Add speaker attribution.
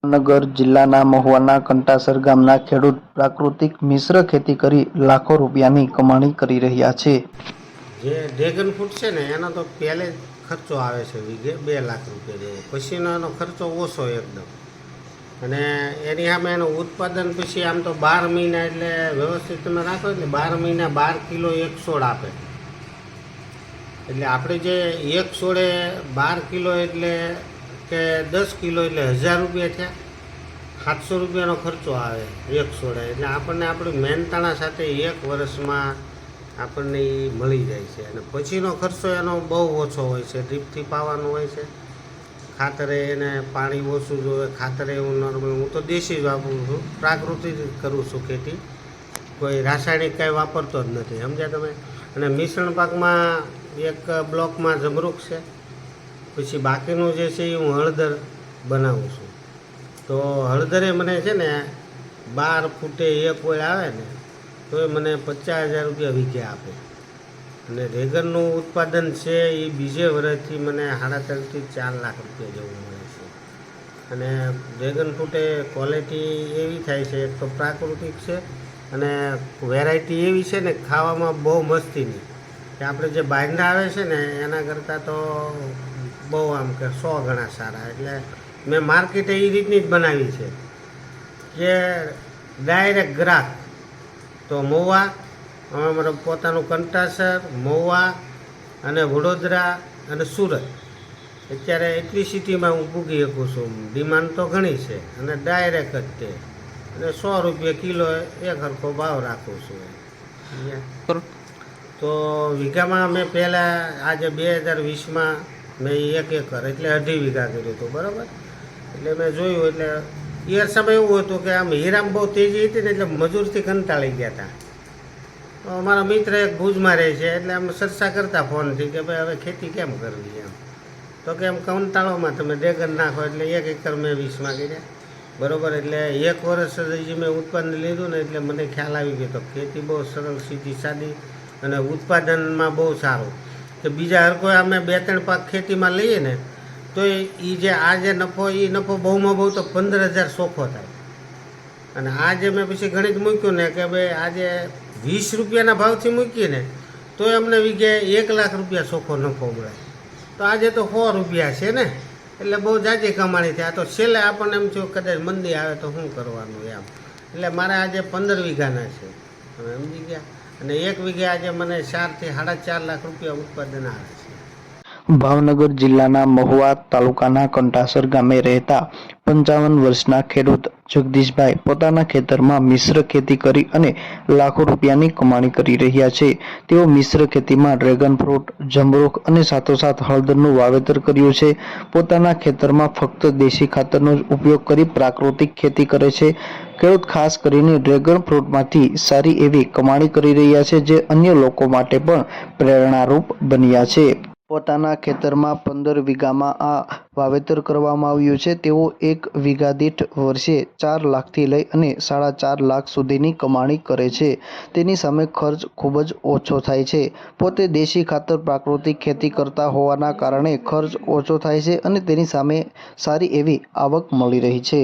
Speaker 1: ભાવનગર જિલ્લાના મહુવાના કંટાસર ગામના ખેડૂત પ્રાકૃતિક મિશ્ર ખેતી કરી લાખો રૂપિયાની કમાણી કરી રહ્યા છે।
Speaker 2: જે ડ્રેગન ફ્રૂટ છે ને એનો તો પહેલે જ ખર્ચો આવે છે વીઘે 2 લાખ રૂપિયા જેવો, પછીનો એનો ખર્ચો ઓછો એકદમ, અને એની સામે એનું ઉત્પાદન પછી આમ તો 12 મહિના એટલે વ્યવસ્થિત તમે રાખો એટલે 12 મહિના 12 કિલો એક છોડ આપે, એટલે આપણે જે એક છોડે 12 કિલો એટલે કે 10 કિલો એટલે 1000 રૂપિયા થયા, 700 રૂપિયાનો ખર્ચો આવે એક છોડે, એટલે આપણને આપણી મહેનતાણા સાથે એક વર્ષમાં આપણને એ મળી જાય છે। અને પછીનો ખર્ચો એનો બહુ ઓછો હોય છે, ડ્રીપથી પાવાનું હોય છે, ખાતરે એને પાણી ઓછું જોઈએ, ખાતરે હું નોર્મલ હું તો દેશી જ વાપરું છું, પ્રાકૃતિક જ કરું છું ખેતી, કોઈ રાસાયણિક કાંઈ વાપરતો જ નથી, સમજ્યા તમે। અને મિશ્રણ પાકમાં એક બ્લોકમાં જમરૂખ છે, પછી બાકીનું જે છે એ હું હળદર બનાવું છું। તો હળદરે મને છે ને 12 ફૂટે એક ઓળ આવે ને તો એ મને 50,000 રૂપિયા વીઘે આપે, અને રેગનનું ઉત્પાદન છે એ બીજે વર્ષથી મને 3.5 થી 4 લાખ રૂપિયા જેવું મળે છે। અને ડ્રેગન ફ્રૂટે ક્વોલિટી એવી થાય છે, એક તો પ્રાકૃતિક છે અને વેરાયટી એવી છે ને ખાવામાં બહુ મસ્તીની, કે આપણે જે બાયંડા આવે છે ને એના કરતાં તો બહુ આમ કે 100 ગણા સારા। એટલે મેં માર્કેટે એ રીતની જ બનાવી છે કે ડાયરેક્ટ ગ્રાહક તો મહુવા, અમારું પોતાનું કંટાસર, મહુવા અને વડોદરા અને સુરત, અત્યારે એટલી સિટીમાં હું પૂગી શકું છું, ડિમાન્ડ તો ઘણી છે, અને ડાયરેક્ટ જ તે, અને 100 રૂપિયા કિલો એક સરખો ભાવ રાખું છું। તો વીઘામાં મેં પહેલાં આજે 2020માં મેં 1 એકર એટલે 2.5 વીઘા કર્યું હતું, બરાબર। એટલે મેં જોયું એટલે એ સમય એવું હતું કે આમ હીરામાં બહુ તેજી હતી ને એટલે મજૂરથી કંટાળી ગયા હતા। તો અમારા મિત્ર એક ભુજમાં રહે છે, એટલે આમ ચર્ચા કરતા ફોનથી કે ભાઈ હવે ખેતી કેમ કરવી એમ, તો કે એમ કંટાળોમાં તમે ડ્રેગન નાખો, એટલે 1 એકર મેં 20માં કર્યા, બરાબર। એટલે 1 વર્ષ જે મેં ઉત્પાદન લીધું ને એટલે મને ખ્યાલ આવી ગયો તો ખેતી બહુ સરળ, સીધી સાદી, અને ઉત્પાદનમાં બહુ સારું, કે બીજા હર કોઈ અમે 2-3 પાક ખેતીમાં લઈએ ને તો એ જે આ જે નફો એ નફો બહુમાં બહુ તો 15,000 ચોખ્ખો થાય। અને આજે મેં પછી ગણિત મૂક્યું ને કે ભાઈ આજે 20 રૂપિયાના ભાવથી મૂકીએ ને તો અમને વીઘે 1 લાખ રૂપિયા ચોખ્ખો નફો મળે, તો આજે તો 100 રૂપિયા છે ને, એટલે બહુ જાજી કમાણી થાય। તો છેલ્લે આપણને એમ થયું કદાચ મંદી આવે તો શું કરવાનું એમ, એટલે મારે આજે 15 વીઘાના છે, તમે સમજી ગયા, અને 1 વીઘે આજે મને 4 થી 4.5 લાખ રૂપિયા ઉત્પાદન આવે છે।
Speaker 1: ભાવનગર જિલ્લાના મહુવા તાલુકાના કંટાસર ગામે રહેતા 55 વર્ષના ખેડૂત જગદીશભાઈ પોતાના ખેતરમાં મિશ્ર ખેતી કરી અને લાખો રૂપિયાની કમાણી કરી રહ્યા છે। તેઓ મિશ્ર ખેતીમાં ડ્રેગન ફ્રૂટ, જમરૂખ અને સાથોસાથ હળદરનું વાવેતર કર્યું છે। પોતાના ખેતરમાં ફક્ત દેશી ખાતરનો જ ઉપયોગ કરી પ્રાકૃતિક ખેતી કરે છે। ખેડૂત ખાસ કરીને ડ્રેગન ફ્રૂટમાંથી સારી એવી કમાણી કરી રહ્યા છે, જે અન્ય લોકો માટે પણ પ્રેરણારૂપ બન્યા છે। પોતાના ખેતરમાં 15 વીઘામાં આ વાવેતર કરવામાં આવ્યું છે। તેઓ 1 વીઘા દીઠ વર્ષે 4 લાખથી લઈ અને 4.5 લાખ સુધીની કમાણી કરે છે। તેની સામે ખર્ચ ખૂબ જ ઓછો થાય છે। પોતે દેશી ખાતર પ્રાકૃતિક ખેતી કરતા હોવાના કારણે ખર્ચ ઓછો થાય છે અને તેની સામે સારી એવી આવક મળી રહી છે।